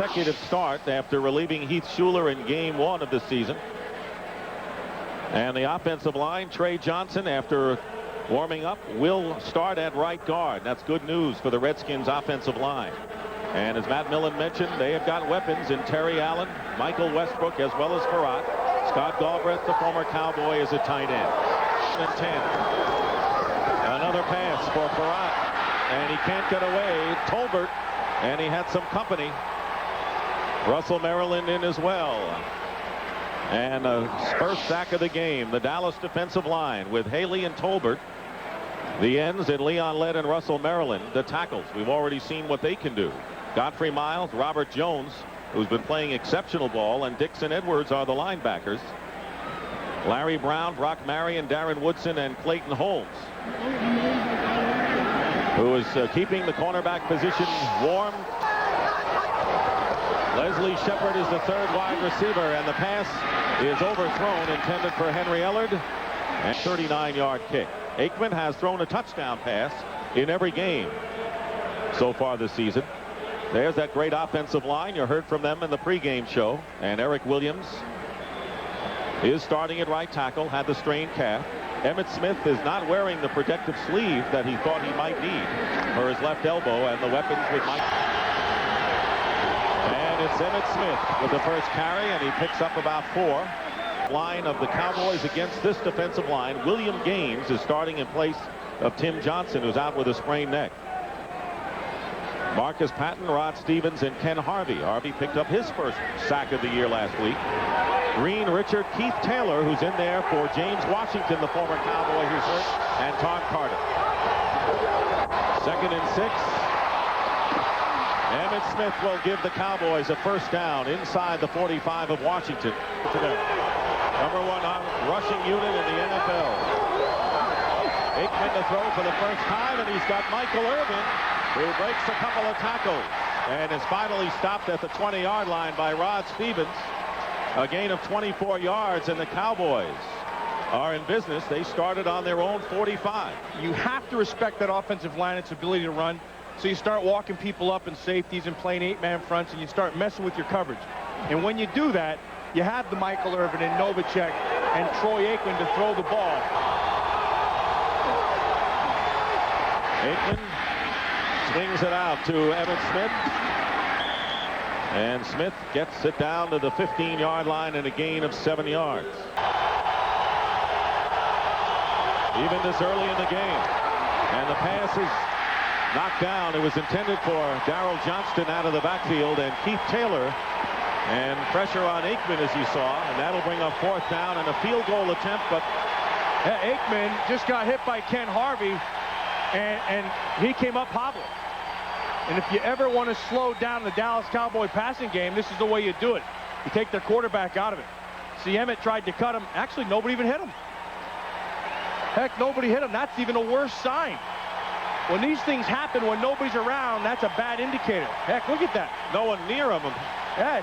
consecutive start after relieving Heath Schuler in Game 1 of the season. And the offensive line, Trey Johnson, after warming up, will start at right guard. That's good news for the Redskins offensive line. And as Matt Millen mentioned, they have got weapons in Terry Allen, Michael Westbrook, as well as Farrat. Scott Galbraith, the former Cowboy, is a tight end. And 10. Another pass for Farrat, and he can't get away. Tolbert, and he had some company. Russell Maryland in as well. And a first sack of the game. The Dallas defensive line with Haley and Tolbert. The ends in Leon Lett and Russell Maryland. The tackles, we've already seen what they can do. Godfrey Miles, Robert Jones, who's been playing exceptional ball, and Dixon Edwards are the linebackers. Larry Brown, Brock Marion, Darren Woodson, and Clayton Holmes, who is keeping the cornerback position warm. Leslie Shepard is the third wide receiver, and the pass is overthrown, intended for Henry Ellard, and 39-yard kick. Aikman has thrown a touchdown pass in every game so far this season. There's that great offensive line. You heard from them in the pregame show. And Eric Williams is starting at right tackle, had the strained calf. Emmitt Smith is not wearing the protective sleeve that he thought he might need for his left elbow, and the weapons with Mike. And it's Emmitt Smith with the first carry, and he picks up about 4. Line of the Cowboys against this defensive line. William Gaines is starting in place of Tim Johnson, who's out with a sprained neck. Marcus Patton, Rod Stevens, and Ken Harvey. Harvey picked up his first sack of the year last week. Green, Richard, Keith Taylor, who's in there for James Washington, the former Cowboy who's hurt, and Todd Carter. 2nd and 6. Emmitt Smith will give the Cowboys a first down inside the 45 of Washington today. Number 1 rushing unit in the NFL. Aikman to throw for the first time, and he's got Michael Irvin, who breaks a couple of tackles and is finally stopped at the 20-yard line by Rod Stevens. A gain of 24 yards, and the Cowboys are in business. They started on their own 45. You have to respect that offensive line, its ability to run. So you start walking people up in safeties and playing 8-man fronts, and you start messing with your coverage. And when you do that, you have the Michael Irvin and Novacek and Troy Aikman to throw the ball. Aikman swings it out to Emmitt Smith. And Smith gets it down to the 15-yard line and a gain of 7 yards. Even this early in the game. And the pass is knocked down. It was intended for Darryl Johnston out of the backfield, and Keith Taylor, and pressure on Aikman, as you saw, and that'll bring up 4th down and a field goal attempt. But Aikman just got hit by Ken Harvey, and he came up hobbling. And if you ever want to slow down the Dallas Cowboy passing game, this is the way you do it. You take their quarterback out of it. See, Emmitt tried to cut him. Actually, nobody even hit him. Heck, nobody hit him. That's even a worse sign. When these things happen when nobody's around, that's a bad indicator. Heck, look at that. No one near him. Yeah,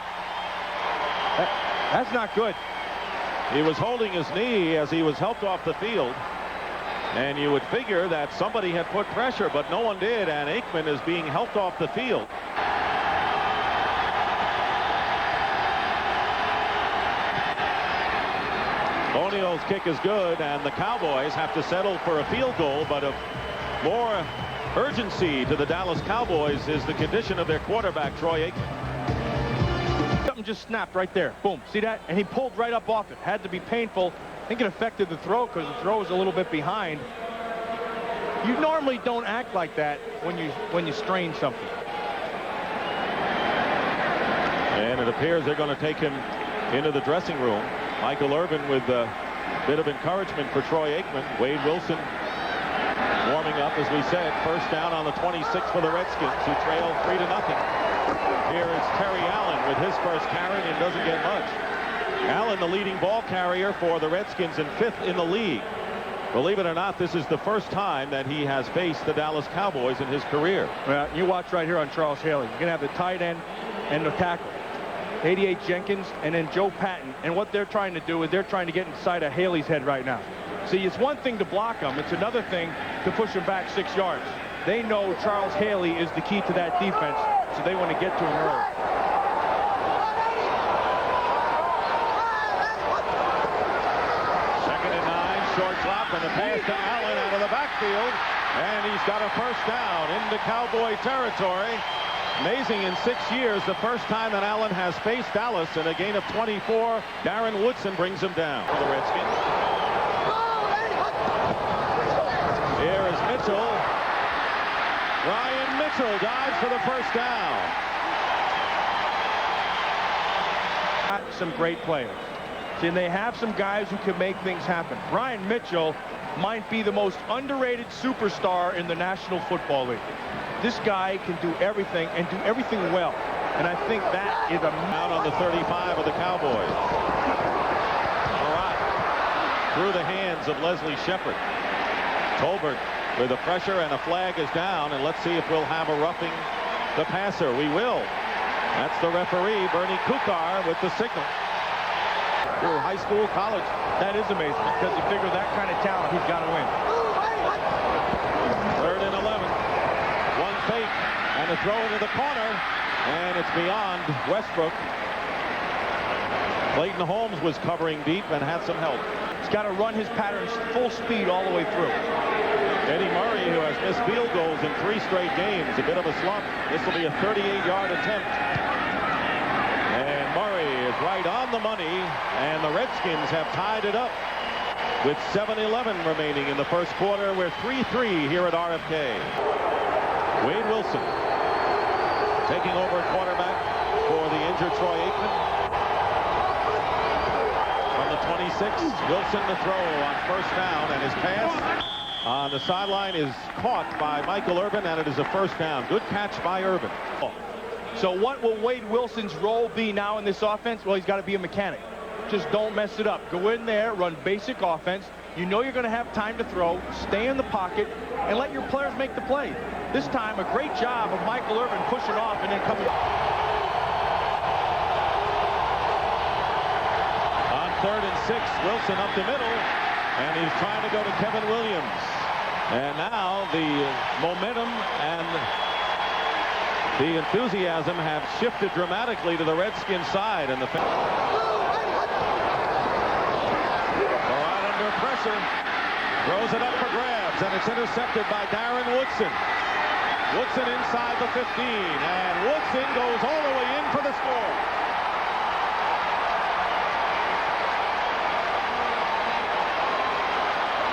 that's not good. He was holding his knee as he was helped off the field. And you would figure that somebody had put pressure, but no one did, and Aikman is being helped off the field. O'Neill's kick is good, and the Cowboys have to settle for a field goal, but of more urgency to the Dallas Cowboys is the condition of their quarterback, Troy Aikman. Something just snapped right there. Boom. See that? And he pulled right up off it. Had to be painful. I think it affected the throw because the throw was a little bit behind. You normally don't act like that when you strain something. And it appears they're going to take him into the dressing room. Michael Irvin with a bit of encouragement for Troy Aikman. Wade Wilson warming up, as we said. First down on the 26 for the Redskins, who trail 3-0. Here is Terry Allen with his first carry, and doesn't get much. Allen, the leading ball carrier for the Redskins, and 5th in the league. Believe it or not, this is the first time that he has faced the Dallas Cowboys in his career. Well, you watch right here on Charles Haley. You're going to have the tight end and the tackle. 88 Jenkins and then Joe Patton. And what they're trying to do is they're trying to get inside of Haley's head right now. See, it's one thing to block him. It's another thing to push him back 6 yards. They know Charles Haley is the key to that defense, so they want to get to him early. backfield, and he's got a first down into Cowboy territory. Amazing, in 6 years, the first time that Allen has faced Dallas in a gain of 24. Darren Woodson brings him down for the Redskins. Here is Mitchell. Ryan Mitchell dives for the first down. Some great players. See, and they have some guys who can make things happen. Ryan Mitchell might be the most underrated superstar in the National Football League. This guy can do everything and do everything well. And I think that is a out on the 35 of the Cowboys. All right. Through the hands of Leslie Shepard. Tolbert with the pressure, and a flag is down, and let's see if we'll have a roughing the passer. We will. That's the referee, Bernie Kukar, with the signal. Through high school, college. That is amazing, because you figure that kind of talent, he's got to win. 3rd and 11. One fake, and a throw into the corner, and it's beyond Westbrook. Clayton Holmes was covering deep and had some help. He's got to run his patterns full speed all the way through. Eddie Murray, who has missed field goals in 3 straight games, a bit of a slump. This will be a 38-yard attempt. And Murray is right on the money, and the Redskins have tied it up with 7:11 remaining in the first quarter. We're 3-3 here at RFK. Wade Wilson taking over at quarterback for the injured Troy Aikman. From the 26, Wilson to throw on first down, and his pass on the sideline is caught by Michael Irvin, and it is a first down. Good catch by Irvin. So what will Wade Wilson's role be now in this offense? Well, he's got to be a mechanic. Just don't mess it up. Go in there, run basic offense. You know you're going to have time to throw. Stay in the pocket and let your players make the play. This time, a great job of Michael Irvin pushing off and then coming. On 3rd and 6, Wilson up the middle, and he's trying to go to Kevin Williams. And now the momentum and the enthusiasm have shifted dramatically to the Redskins side, and the right under pressure, throws it up for grabs, and it's intercepted by Darren Woodson. Woodson inside the 15, and Woodson goes all the way in for the score.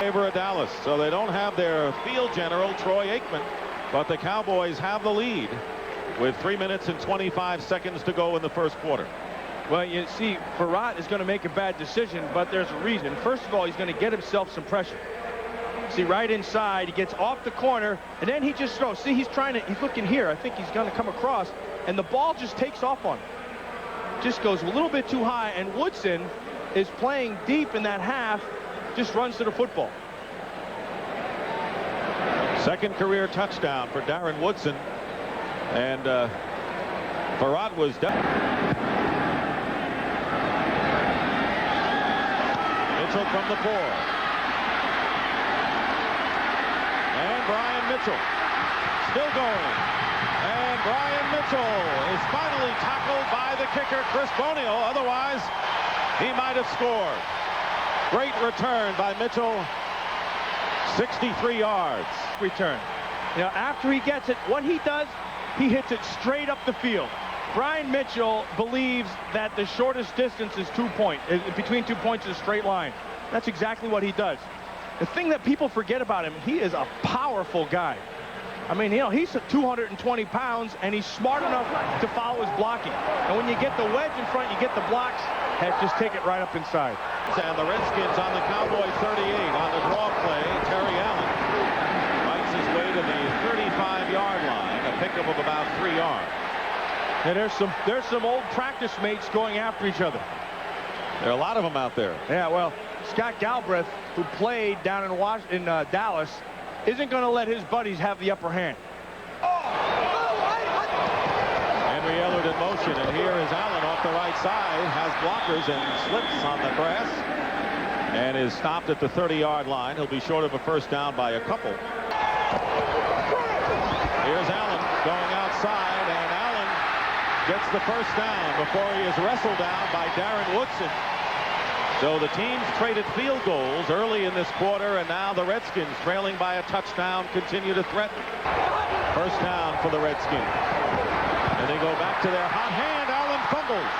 Favor of Dallas, so they don't have their field general, Troy Aikman, but the Cowboys have the lead with 3 minutes and 25 seconds to go in the first quarter. Well, you see, Farad is going to make a bad decision, but there's a reason. First of all, he's going to get himself some pressure. See, right inside, he gets off the corner, and then he just throws. See, he's looking here. I think he's going to come across, and the ball just takes off on him. Just goes a little bit too high, and Woodson is playing deep in that half, just runs to the football. Second career touchdown for Darren Woodson, and Farad was done. Mitchell from the 4. And Brian Mitchell still going. And Brian Mitchell is finally tackled by the kicker, Chris Bonio. Otherwise, he might have scored. Great return by Mitchell. 63 yards. Return. Now, after he gets it, what he does, he hits it straight up the field. Brian Mitchell believes that the shortest distance is 2 points. Between 2 points is a straight line. That's exactly what he does. The thing that people forget about him, he is a powerful guy. I mean, you know, he's 220 pounds, and he's smart enough to follow his blocking. And when you get the wedge in front, you get the blocks, heck, just take it right up inside. And the Redskins on the Cowboy 38 on the draw play. Terry Allen fights his way to the 35-yard line, a pickup of about 3 yards. And there's some old practice mates going after each other. There are a lot of them out there. Yeah, well, Scott Galbraith, who played down in Dallas, isn't going to let his buddies have the upper hand. Henry Ellard in motion, and here is Allen off the right side, has blockers and slips on the grass, and is stopped at the 30-yard line. He'll be short of a first down by a couple. Here's Allen going outside, and Allen gets the first down before he is wrestled down by Darren Woodson. So the teams traded field goals early in this quarter, and now the Redskins, trailing by a touchdown, continue to threaten. First down for the Redskins. And they go back to their hot hand. Allen fumbles.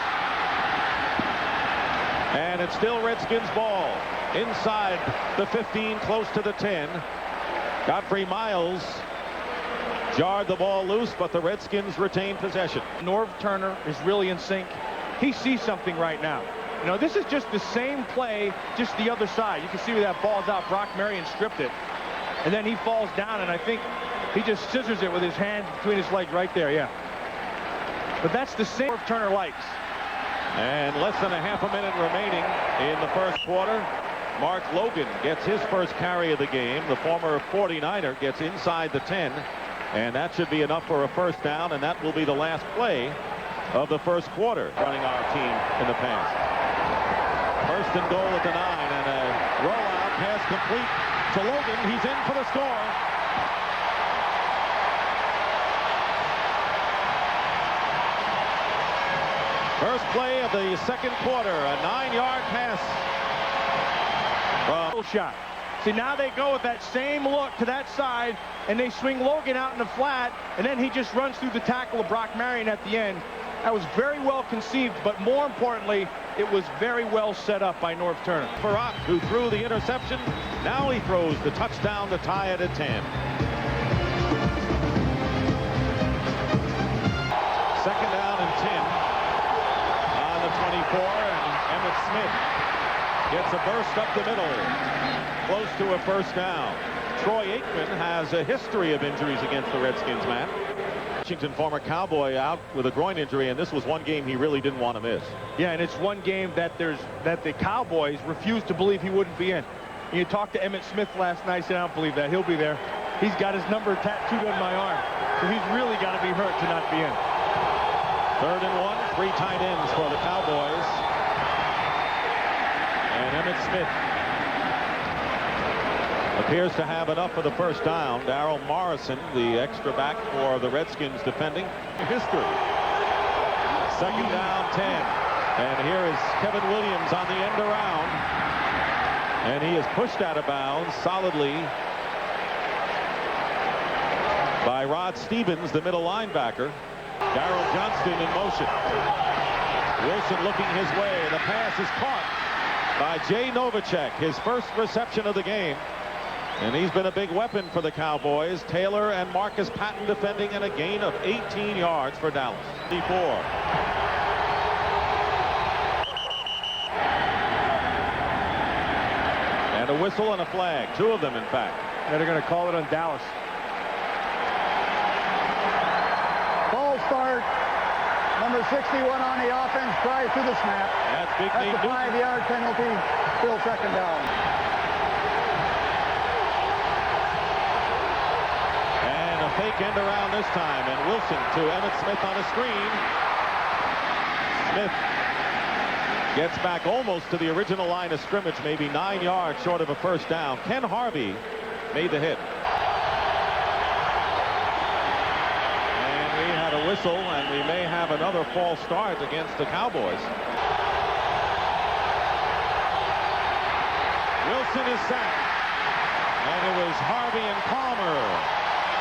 And it's still Redskins ball. Inside the 15, close to the 10. Godfrey Miles jarred the ball loose, but the Redskins retain possession. Norv Turner is really in sync. He sees something right now. You know, this is just the same play, just the other side. You can see where that ball's out. Brock Marion stripped it. And then he falls down, and I think he just scissors it with his hand between his legs right there, yeah. But that's the same Norv Turner likes. And less than a half a minute remaining in the first quarter. Mark Logan gets his first carry of the game. The former 49er gets inside the 10. And that should be enough for a first down, and that will be the last play of the first quarter, running our team in the pass. First and goal at the 9, and a rollout pass complete to Logan. He's in for the score. First play of the second quarter, a 9-yard pass. Shot. See, now they go with that same look to that side, and they swing Logan out in the flat, and then he just runs through the tackle of Brock Marion at the end. That was very well conceived, but more importantly, it was very well set up by Norv Turner. Farrat, who threw the interception, now he throws the touchdown to tie it at 10. Second down and 10 on the 24, and Emmitt Smith gets a burst up the middle, close to a first down. Troy Aikman has a history of injuries against the Redskins, man. Washington, former Cowboy, out with a groin injury, and this was one game he really didn't want to miss. Yeah, and it's one game that the Cowboys refused to believe he wouldn't be in. And you talked to Emmitt Smith last night, said, I don't believe that. He'll be there. He's got his number tattooed on my arm. So he's really got to be hurt to not be in. Third and 1, 3 tight ends for the Cowboys. And Emmitt Smith appears to have enough for the first down. Darrell Morrison, the extra back for the Redskins defending. History. Second down, 10. And here is Kevin Williams on the end around. And he is pushed out of bounds solidly by Rod Stevens, the middle linebacker. Darrell Johnston in motion. Wilson looking his way. The pass is caught by Jay Novacek, his first reception of the game. And he's been a big weapon for the Cowboys. Taylor and Marcus Patton defending, and a gain of 18 yards for Dallas. 54. And a whistle and a flag. 2 of them, in fact. And they're going to call it on Dallas. Ball start. Number 61 on the offense, drive through the snap. That's Big That's Nate a Newton. 5-yard penalty. Still second down. And a fake end around this time. And Wilson to Emmitt Smith on a screen. Smith gets back almost to the original line of scrimmage, maybe 9 yards short of a first down. Ken Harvey made the hit. A whistle, and we may have another false start against the Cowboys. Wilson is sacked, and it was Harvey and Palmer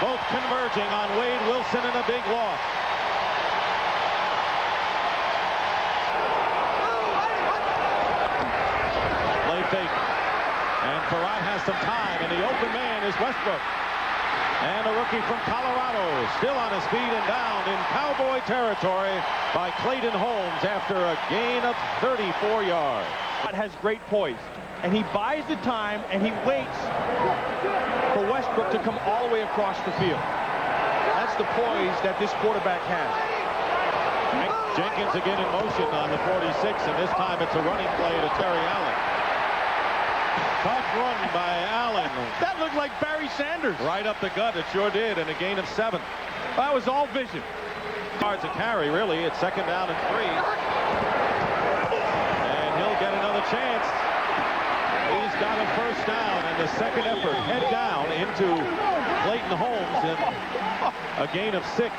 both converging on Wade Wilson in a big loss. Play fake, and Farrat has some time, and the open man is Westbrook. And a rookie from Colorado, still on his feet and down in Cowboy territory by Clayton Holmes after a gain of 34 yards. Has great poise, and he buys the time, and he waits for Westbrook to come all the way across the field. That's the poise that this quarterback has. Jenkins again in motion on the 46, and this time it's a running play to Terry Allen. Tough run by Allen. That looked like Barry Sanders. Right up the gut, it sure did, and a gain of 7. That was all vision. Hard to carry, really. It's second down and 3. And he'll get another chance. He's got a first down, and the second effort head down into Clayton Holmes, and a gain of 6.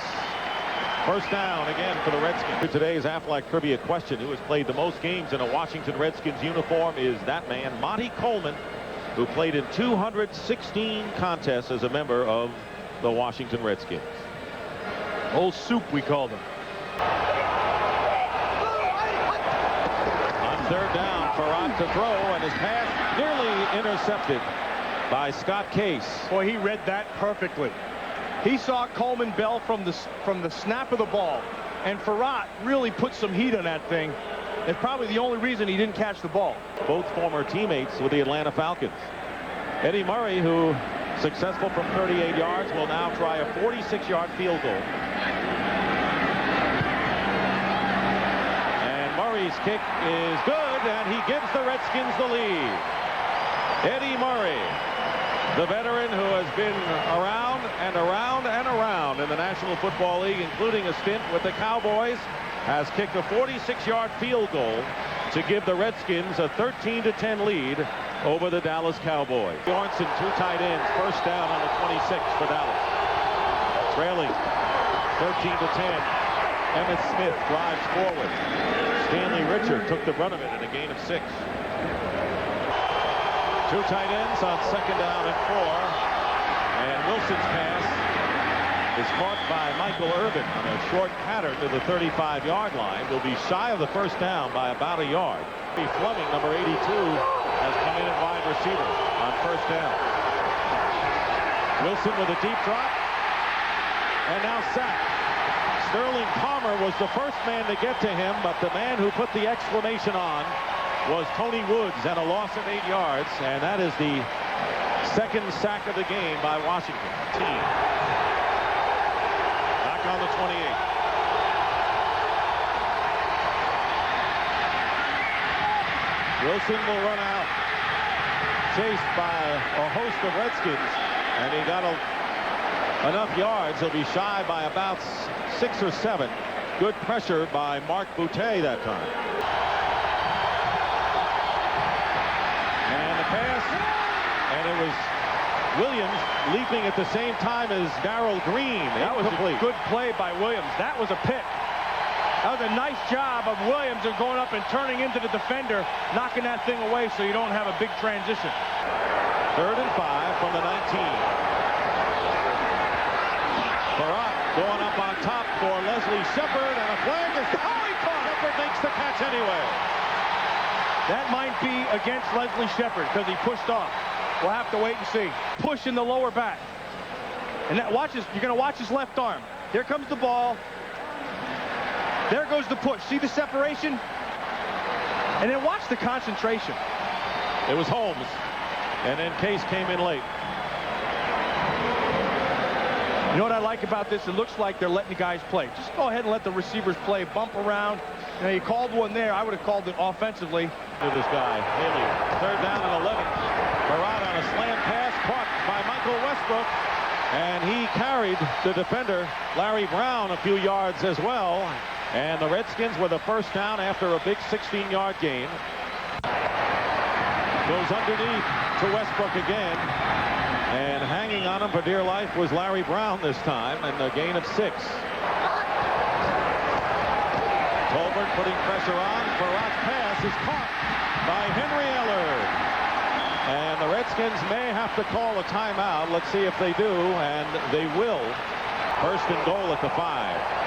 First down again for the Redskins. Today's Aflac Trivia question: who has played the most games in a Washington Redskins uniform? Is that man Monty Coleman, who played in 216 contests as a member of the Washington Redskins. Old Soup, we called him. On third down, Farad to throw, and his pass nearly intercepted by Scott Case. Boy, he read that perfectly. He saw Coleman Bell from the snap of the ball, and Farad really put some heat on that thing. It's probably the only reason he didn't catch the ball. Both former teammates with the Atlanta Falcons. Eddie Murray, who successful from 38 yards, will now try a 46-yard field goal. And Murray's kick is good, and he gives the Redskins the lead. Eddie Murray, the veteran who has been around and around and around in the National Football League, including a stint with the Cowboys, has kicked a 46-yard field goal to give the Redskins a 13-10 lead over the Dallas Cowboys. Bjornsson, two tight ends, first down on the 26 for Dallas. Trailing 13-10. Emmitt Smith drives forward. Stanley Richard took the brunt of it in a gain of 6. Two tight ends on second down and 4. And Wilson's pass is caught by Michael Irvin on a short pattern to the 35-yard line. Will be shy of the first down by about a yard. Fleming, number 82, has come in at wide receiver on first down. Wilson with a deep drop, and now sacked. Sterling Palmer was the first man to get to him, but the man who put the exclamation on was Tony Woods, and a loss of 8 yards, and that is the second sack of the game by Washington. Back on the 28. Wilson will run out, chased by a host of Redskins, and he got enough yards. He'll be shy by about 6 or 7. Good pressure by Mark Boutte that time. And the pass, and it was Williams leaping at the same time as Darrell Green. That was a good play by Williams. That was a pick. That was a nice job of Williams of going up and turning into the defender, knocking that thing away so you don't have a big transition. 3rd and 5 from the 19. Farad going up on top for Leslie Shepard, and a flag is... Oh, he caught! Shepard makes the catch anyway. That might be against Leslie Shepard because he pushed off. We'll have to wait and see. Push in the lower back. And that, you're going to watch his left arm. Here comes the ball. There goes the push. See the separation? And then watch the concentration. It was Holmes. And then Case came in late. You know what I like about this? It looks like they're letting the guys play. Just go ahead and let the receivers play, bump around. You know, you called one there. I would have called it offensively. To this guy, Haley. 3rd down and 11. Farad on a slant pass, caught by Michael Westbrook. And he carried the defender, Larry Brown, a few yards as well. And the Redskins with a first down after a big 16-yard gain. Goes underneath to Westbrook again. And hanging on him for dear life was Larry Brown this time, and a gain of 6. Tolbert putting pressure on. Farrad's pass is caught by Henry Ellard. And the Redskins may have to call a timeout. Let's see if they do, and they will. 1st and goal at the 5.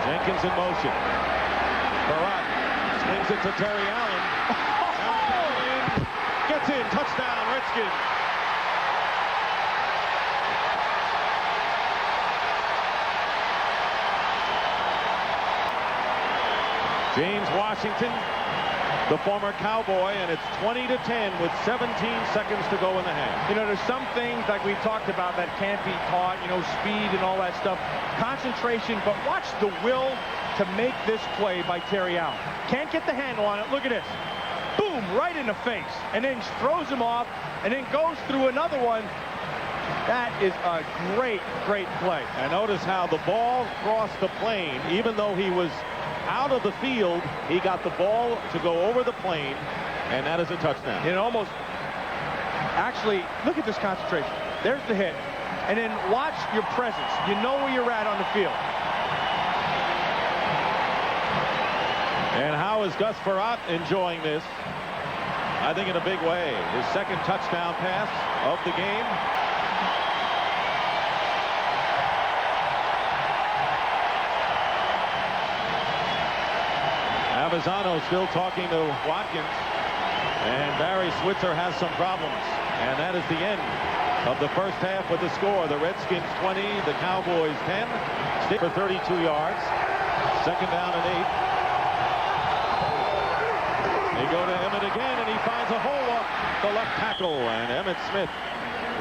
Jenkins in motion. Farad swings it to Terry Allen. Gets in. Touchdown, Redskins. James Washington, the former Cowboy, and it's 20-10 with 17 seconds to go in the half. You know, there's some things like we talked about that can't be taught, you know, speed and all that stuff. Concentration, but watch the will to make this play by Terry Allen. Can't get the handle on it. Look at this. Boom, right in the face. And then throws him off, and then goes through another one. That is a great, great play. And notice how the ball crossed the plane, even though he was out of the field, he got the ball to go over the plane, and that is a touchdown. It almost, actually, look at this concentration. There's the hit. and then watch your presence. You know where you're at on the field. And how is Gus Frerotte enjoying this? I think in a big way. His second touchdown pass of the game. Avizano still talking to Watkins, and Barry Switzer has some problems, and that is the end of the first half with the score. The Redskins 20, the Cowboys 10. Stick for 32 yards. Second down and 8. They go to Emmett again, and he finds a hole up the left tackle, and Emmitt Smith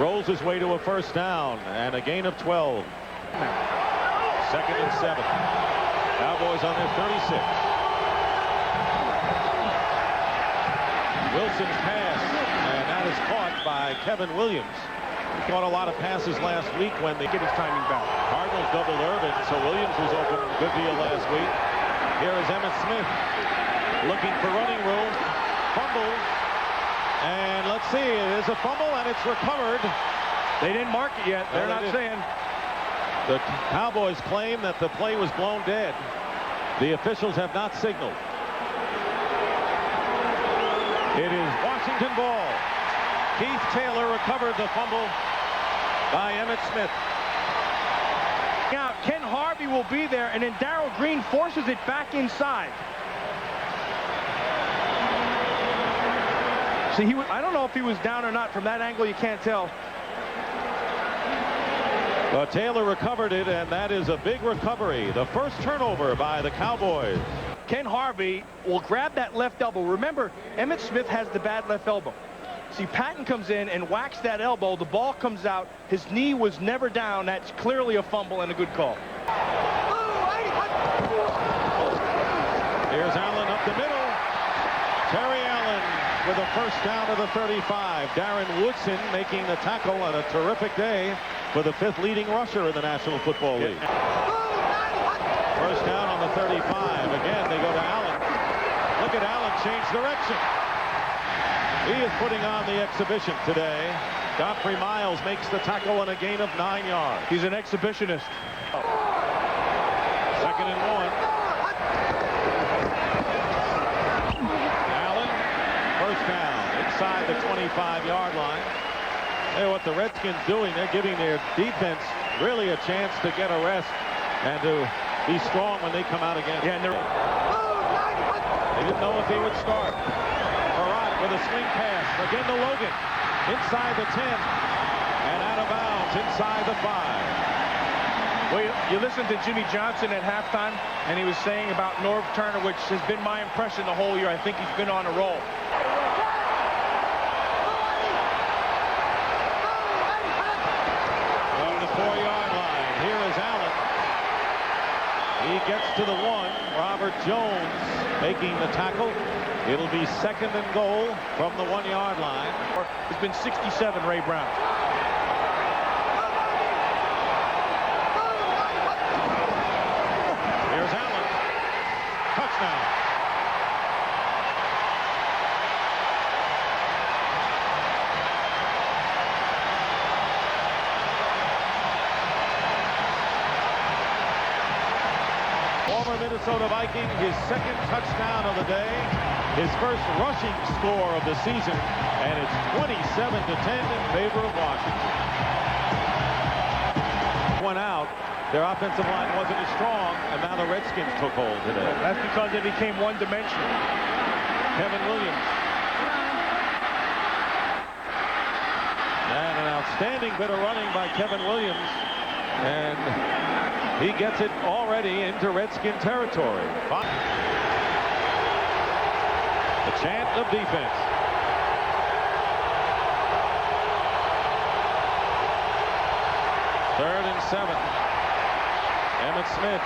rolls his way to a first down and a gain of 12. Second and 7. Cowboys on their 36. Wilson's pass, and that is caught by Kevin Williams. He caught a lot of passes last week when they get his timing back. Cardinals doubled Irvin, so Williams was open a good deal last week. Here is Emmitt Smith looking for running room. Fumbles. And let's see, it is a fumble, and it's recovered. They didn't mark it yet. They're not saying. The Cowboys claim that the play was blown dead. The officials have not signaled. It is Washington ball. Keith Taylor recovered the fumble by Emmitt Smith. Now, Ken Harvey will be there, and then Darrell Green forces it back inside. See, I don't know if he was down or not. From that angle, you can't tell. But Taylor recovered it, and that is a big recovery. The first turnover by the Cowboys. Ken Harvey will grab that left elbow. Remember, Emmitt Smith has the bad left elbow. See, Patton comes in and whacks that elbow. The ball comes out. His knee was never down. That's clearly a fumble and a good call. Here's Allen up the middle. Terry Allen with a first down to the 35. Darren Woodson making the tackle on a terrific day for the 5th leading rusher in the National Football League. First down on the 35. Again, they go to Allen. Look at Allen change direction. He is putting on the exhibition today. Godfrey Miles makes the tackle and a gain of 9 yards. He's an exhibitionist. Second and 1. Allen, first down inside the 25-yard line. Hey, what the Redskins doing, they're giving their defense really a chance to get a rest and to be strong when they come out again. Yeah, and they didn't know if he would start. Frerotte with a swing pass again to Logan inside the 10 and out of bounds inside the 5. Well, you listen to Jimmy Johnson at halftime, and he was saying about Norv Turner, which has been my impression the whole year. I think he's been on a roll. On the 4-yard line, here is Allen. He gets to the 1. Robert Jones making the tackle. It'll be second and goal from the 1-yard line. It's been 67, Ray Brown. Here's Allen. Touchdown. Former Minnesota Viking, his second touchdown of the day, his first rushing score of the season, and it's 27-10 in favor of Washington. Went out, their offensive line wasn't as strong, and now the Redskins took hold today. That's because they became one-dimensional. Kevin Williams. And an outstanding bit of running by Kevin Williams, and he gets it already into Redskin territory. The chant of defense. Third and 7. Emmitt Smith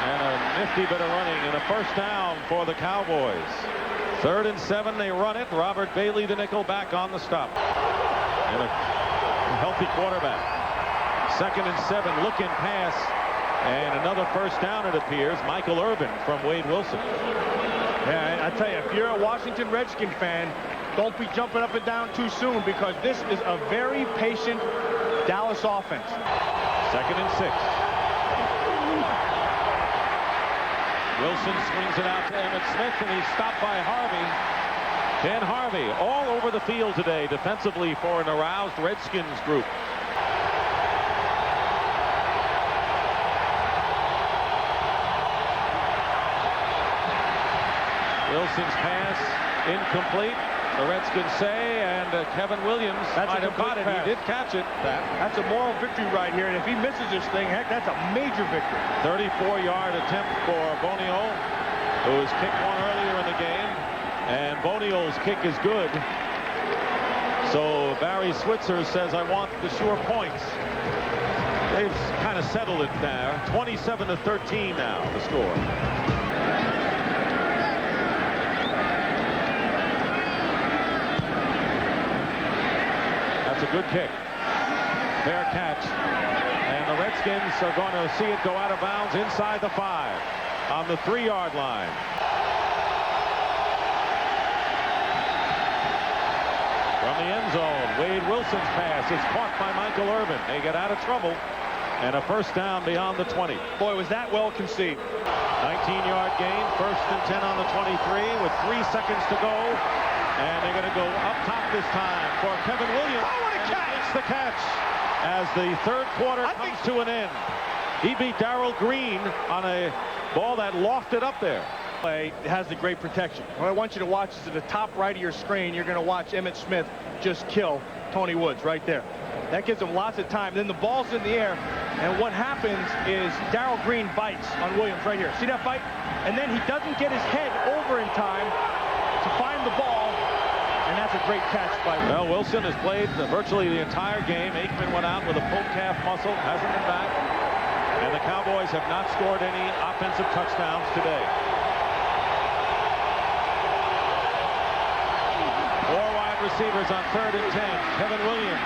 and a nifty bit of running and a first down for the Cowboys. Third and 7, they run it. Robert Bailey, the nickel, back on the stop. And a healthy quarterback. Second and 7, looking pass. And another first down, it appears. Michael Irvin from Wade Wilson. Yeah, I tell you, if you're a Washington Redskin fan, don't be jumping up and down too soon, because this is a very patient Dallas offense. 2nd and 6. Wilson swings it out to Emmitt Smith, and he's stopped by Harvey. Ken Harvey all over the field today defensively for an aroused Redskins group. Wilson's pass incomplete, the Redskins say, and Kevin Williams might have caught it. He did catch it. That's a moral victory right here, and if he misses this thing, heck, that's a major victory. 34-yard attempt for Bonio, who was kicked one earlier in the game, and Bonio's kick is good. So Barry Switzer says, I want the sure points. They've kind of settled it now. 27-13 now, the score. That's a good kick. Fair catch. And the Redskins are going to see it go out of bounds inside the 5 on the 3-yard line. From the end zone, Wade Wilson's pass is caught by Michael Irvin. They get out of trouble, and a first down beyond the 20. Boy, was that well conceived. 19-yard gain, 1st and 10 on the 23 with 3 seconds to go. And they're going to go up top this time for Kevin Williams. Oh, what a catch! It's the catch as the 3rd quarter comes to an end. He beat Darrell Green on a ball that lofted up there. It has the great protection. What I want you to watch is at the top right of your screen, you're going to watch Emmitt Smith just kill Tony Woods right there. That gives him lots of time. Then the ball's in the air, and what happens is Darrell Green bites on Williams right here. See that bite? And then he doesn't get his head over in time to find the ball, and that's a great catch by Williams. Well, Wilson has played virtually the entire game. Aikman went out with a pulled calf muscle, hasn't been back, and the Cowboys have not scored any offensive touchdowns today. 4 wide receivers on 3rd and 10. Kevin Williams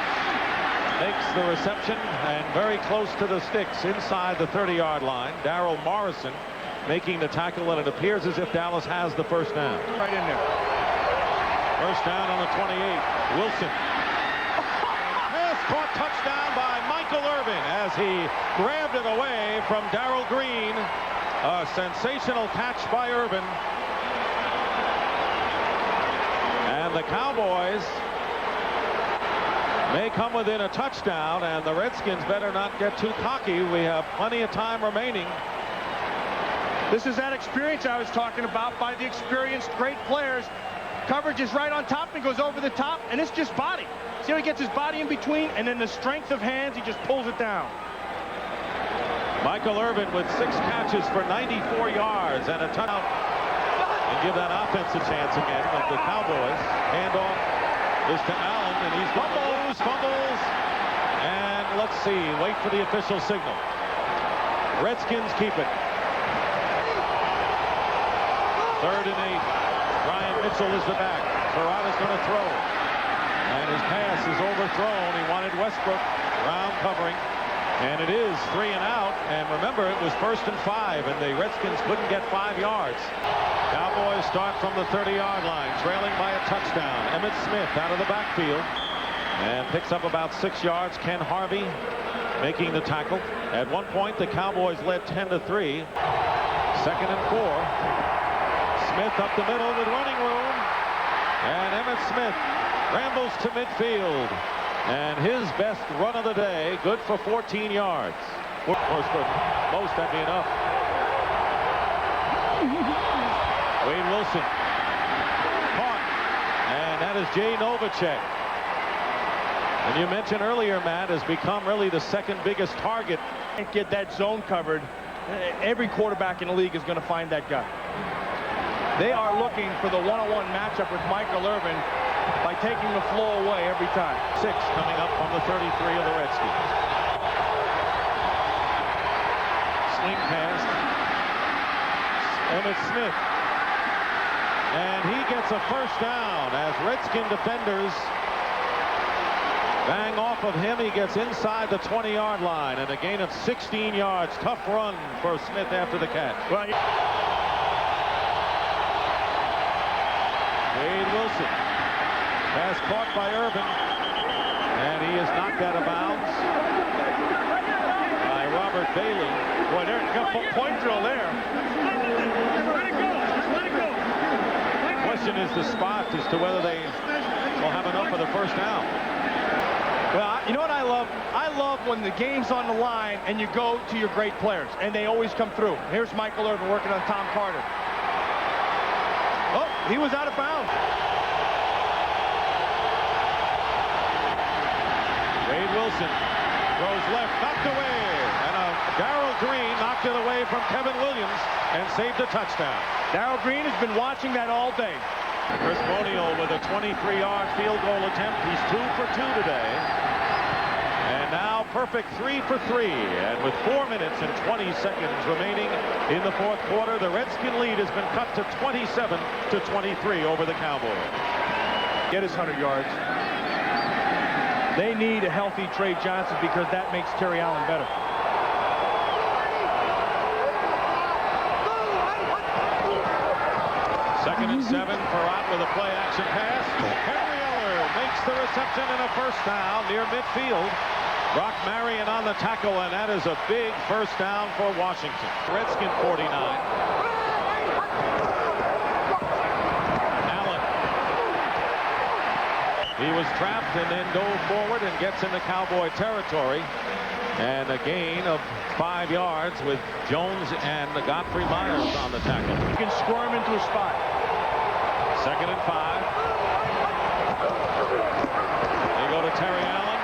makes the reception and very close to the sticks inside the 30-yard line. Darrell Morrison making the tackle, and it appears as if Dallas has the first down. Right in there. First down on the 28. Wilson. Pass caught, touchdown by Michael Irvin as he grabbed it away from Darrell Green. A sensational catch by Irvin. And the Cowboys may come within a touchdown, and the Redskins better not get too cocky. We have plenty of time remaining. This is that experience I was talking about by the experienced great players. Coverage is right on top and goes over the top, and it's just body. See how he gets his body in between, and then the strength of hands, he just pulls it down. Michael Irvin with 6 catches for 94 yards and a touchdown. And give that offense a chance again of the Cowboys. Handoff is to Allen, and he's going to lose, fumbles. And let's see, wait for the official signal. Redskins keep it. 3rd and 8. Ryan Mitchell is the back. Parada's going to throw. And his pass is overthrown. He wanted Westbrook round covering. And it is 3 and out. And remember, it was 1st and 5, and the Redskins couldn't get 5 yards. Cowboys start from the 30-yard line, trailing by a touchdown. Emmitt Smith out of the backfield and picks up about 6 yards. Ken Harvey making the tackle. At one point, the Cowboys led 10-3. 2nd and 4. Smith up the middle with running room. And Emmitt Smith rambles to midfield. And his best run of the day, good for 14 yards. Of course, for most, that'd be enough. Wade Wilson caught, and that is Jay Novacek. And you mentioned earlier, Matt, has become really the 2nd biggest target. Get that zone covered. Every quarterback in the league is going to find that guy. They are looking for the one-on-one matchup with Michael Irvin by taking the flow away every time. 6 coming up from the 33 of the Redskins. Swing pass. Emmitt Smith. And he gets a first down as Redskin defenders bang off of him. He gets inside the 20-yard line and a gain of 16 yards. Tough run for Smith after the catch. Well, Wade Wilson. Pass caught by Irvin. And he is knocked out of bounds by Robert Bailey. Boy, they're got a point drill there. Let it go. Just let it go. The question is the spot as to whether they will have enough for the first down. Well, you know what I love? I love when the game's on the line and you go to your great players, and they always come through. Here's Michael Irvin working on Tom Carter. Oh, he was out of bounds. Wade Wilson throws left, knocked away, and Darrell Green knocked it away from Kevin Williams and saved a touchdown. Darrell Green has been watching that all day. Chris Monial with a 23-yard field goal attempt. He's 2 for 2 today. And now perfect 3 for 3. And with 4 minutes and 20 seconds remaining in the fourth quarter, the Redskin lead has been cut to 27-23 over the Cowboys. Get his 100 yards. They need a healthy Trey Johnson because that makes Terry Allen better. Second and 7. Perrott with a play-action pass. Henry Eller makes the reception and a first down near midfield. Brock Marion on the tackle, and that is a big first down for Washington. Redskin 49. Allen. He was trapped and then dove forward and gets into Cowboy territory. And a gain of 5 yards with Jones and Godfrey Miles on the tackle. You can squirm into a spot. Second and 5. They go to Terry Allen.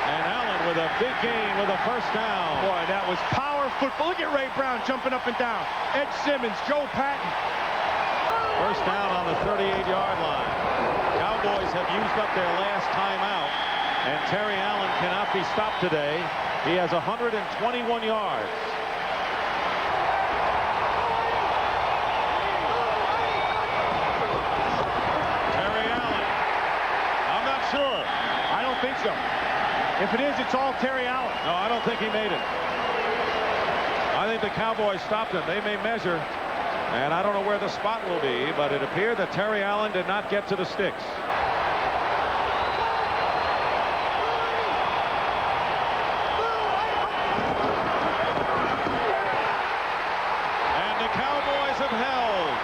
And Allen with a big gain with a first down. Boy, that was power football. Look at Ray Brown jumping up and down. Ed Simmons, Joe Patton. First down on the 38-yard line. Cowboys have used up their last timeout. And Terry Allen cannot be stopped today. He has 121 yards. Terry Allen. I'm not sure. I don't think so. If it is, it's all Terry Allen. No, I don't think he made it. I think the Cowboys stopped him. They may measure, and I don't know where the spot will be, but it appeared that Terry Allen did not get to the sticks.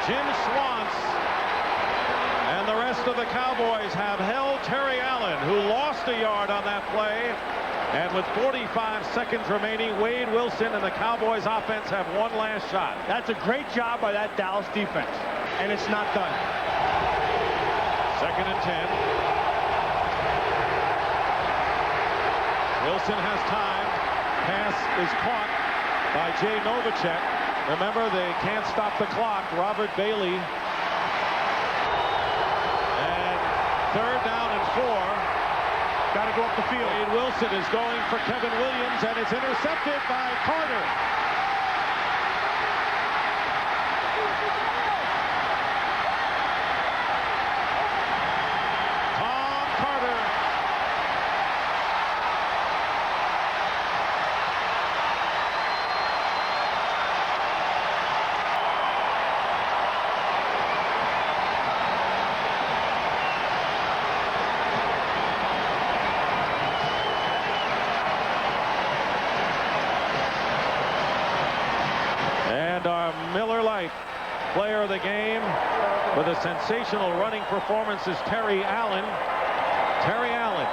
Jim Swants and the rest of the Cowboys have held Terry Allen, who lost a yard on that play. And with 45 seconds remaining, Wade Wilson and the Cowboys offense have one last shot. That's a great job by that Dallas defense. And it's not done. Second and 10. Wilson has time. Pass is caught by Jay Novacek. Remember, they can't stop the clock. Robert Bailey. And third down and 4. Got to go up the field. Wade Wilson is going for Kevin Williams, and it's intercepted by Carter. Tom Carter. Our Miller Lite player of the game with a sensational running performance is Terry Allen. Terry Allen.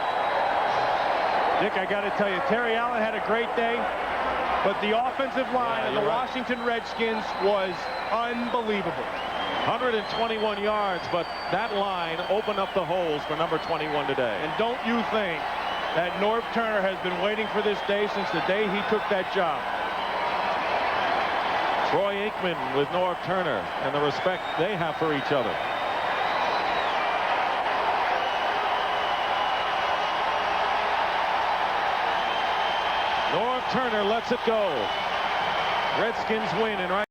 Nick, I got to tell you, Terry Allen had a great day, but the offensive line of the Washington Redskins was unbelievable. 121 yards, but that line opened up the holes for number 21 today. And don't you think that Norv Turner has been waiting for this day since the day he took that job? Troy Aikman with Norv Turner and the respect they have for each other. Norv Turner lets it go. Redskins win, and right